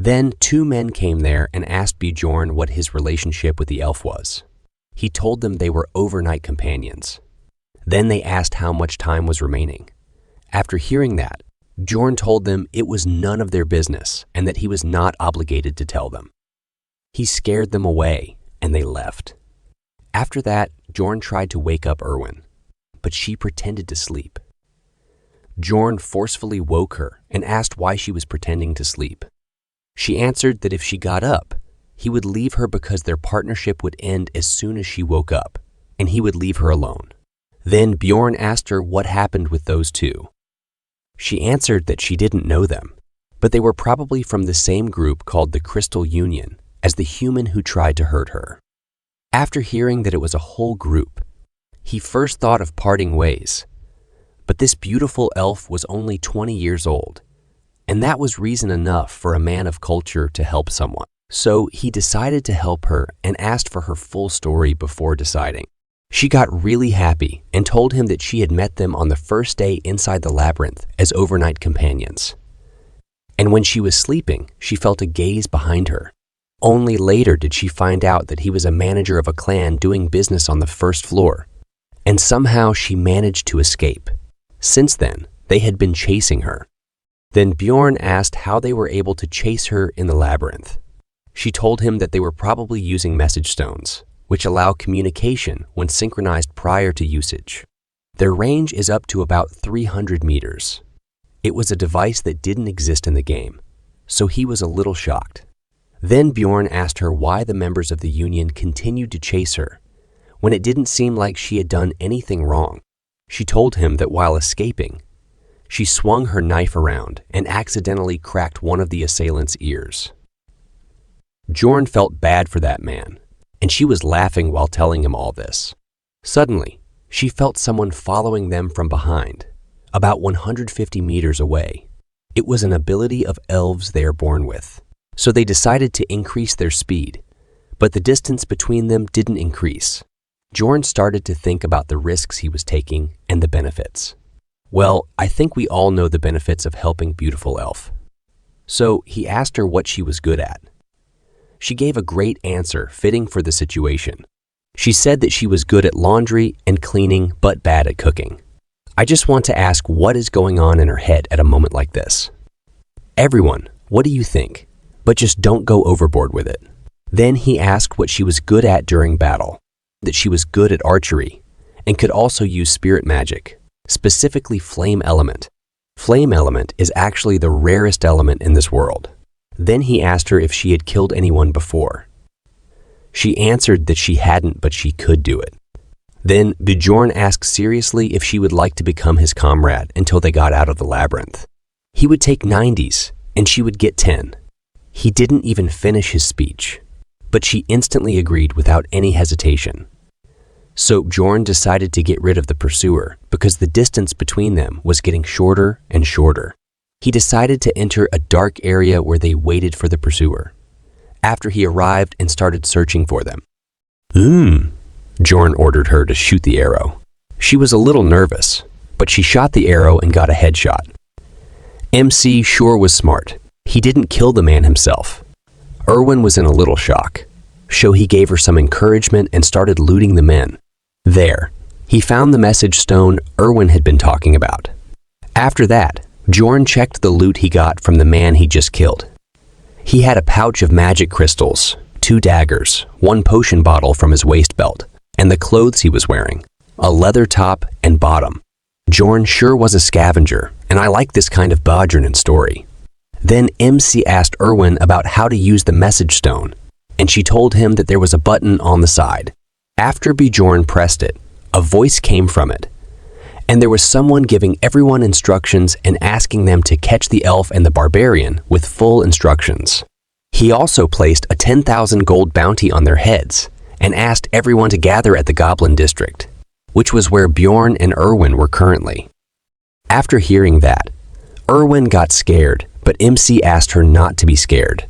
Then 2 men came there and asked Bjorn what his relationship with the elf was. He told them they were overnight companions. Then they asked how much time was remaining. After hearing that, Bjorn told them it was none of their business and that he was not obligated to tell them. He scared them away and they left. After that, Bjorn tried to wake up Erwin, but she pretended to sleep. Bjorn forcefully woke her and asked why she was pretending to sleep. She answered that if she got up, he would leave her because their partnership would end as soon as she woke up, and he would leave her alone. Then Bjorn asked her what happened with those 2. She answered that she didn't know them, but they were probably from the same group called the Crystal Union as the human who tried to hurt her. After hearing that it was a whole group, he first thought of parting ways. But this beautiful elf was only 20 years old, and that was reason enough for a man of culture to help someone. So he decided to help her and asked for her full story before deciding. She got really happy and told him that she had met them on the first day inside the labyrinth as overnight companions. And when she was sleeping, she felt a gaze behind her. Only later did she find out that he was a manager of a clan doing business on the first floor, and somehow she managed to escape. Since then, they had been chasing her. Then Bjorn asked how they were able to chase her in the labyrinth. She told him that they were probably using message stones, which allow communication when synchronized prior to usage. Their range is up to about 300 meters. It was a device that didn't exist in the game, so he was a little shocked. Then Bjorn asked her why the members of the Union continued to chase her, when it didn't seem like she had done anything wrong. She told him that while escaping, she swung her knife around and accidentally cracked one of the assailant's ears. Bjorn felt bad for that man, and she was laughing while telling him all this. Suddenly, she felt someone following them from behind, about 150 meters away. It was an ability of elves they are born with, so they decided to increase their speed, but the distance between them didn't increase. Bjorn started to think about the risks he was taking and the benefits. Well, I think we all know the benefits of helping beautiful elf. So he asked her what she was good at. She gave a great answer fitting for the situation. She said that she was good at laundry and cleaning but bad at cooking. I just want to ask what is going on in her head at a moment like this. Everyone, what do you think? But just don't go overboard with it. Then he asked what she was good at during battle, that she was good at archery and could also use spirit magic, specifically flame element. Flame element is actually the rarest element in this world. Then he asked her if she had killed anyone before. She answered that she hadn't, but she could do it. Then Bjorn asked seriously if she would like to become his comrade until they got out of the labyrinth. He would take 90s and she would get 10. He didn't even finish his speech, but she instantly agreed without any hesitation. So Bjorn decided to get rid of the pursuer because the distance between them was getting shorter and shorter. He decided to enter a dark area where they waited for the pursuer. After he arrived and started searching for them. Bjorn ordered her to shoot the arrow. She was a little nervous, but she shot the arrow and got a headshot. MC sure was smart. He didn't kill the man himself. Erwin was in a little shock, so he gave her some encouragement and started looting the men. There, he found the message stone Erwin had been talking about. After that, Bjorn checked the loot he got from the man he just killed. He had a pouch of magic crystals, 2 daggers, 1 potion bottle from his waist belt, and the clothes he was wearing, a leather top and bottom. Bjorn sure was a scavenger, and I like this kind of Berbarian story. Then MC asked Erwin about how to use the message stone, and she told him that there was a button on the side. After Bjorn pressed it, a voice came from it, and there was someone giving everyone instructions and asking them to catch the elf and the barbarian with full instructions. He also placed a 10,000 gold bounty on their heads and asked everyone to gather at the Goblin District, which was where Bjorn and Erwin were currently. After hearing that, Erwin got scared, but MC asked her not to be scared,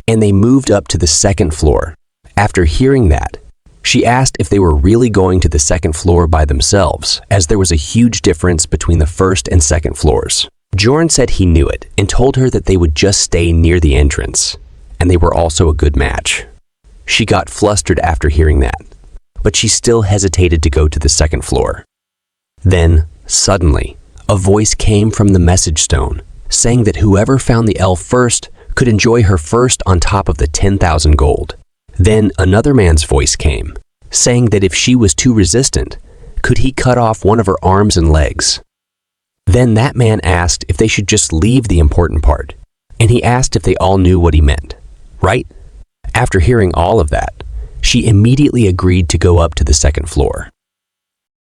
and they moved up to the 2nd floor. After hearing that, she asked if they were really going to the 2nd floor by themselves, as there was a huge difference between the 1st and 2nd floors. Bjorn said he knew it and told her that they would just stay near the entrance, and they were also a good match. She got flustered after hearing that, but she still hesitated to go to the second floor. Then, suddenly, a voice came from the message stone, saying that whoever found the elf first could enjoy her first on top of the 10,000 gold. Then another man's voice came, saying that if she was too resistant, could he cut off one of her arms and legs? Then that man asked if they should just leave the important part, and he asked if they all knew what he meant, right? After hearing all of that, she immediately agreed to go up to the second floor.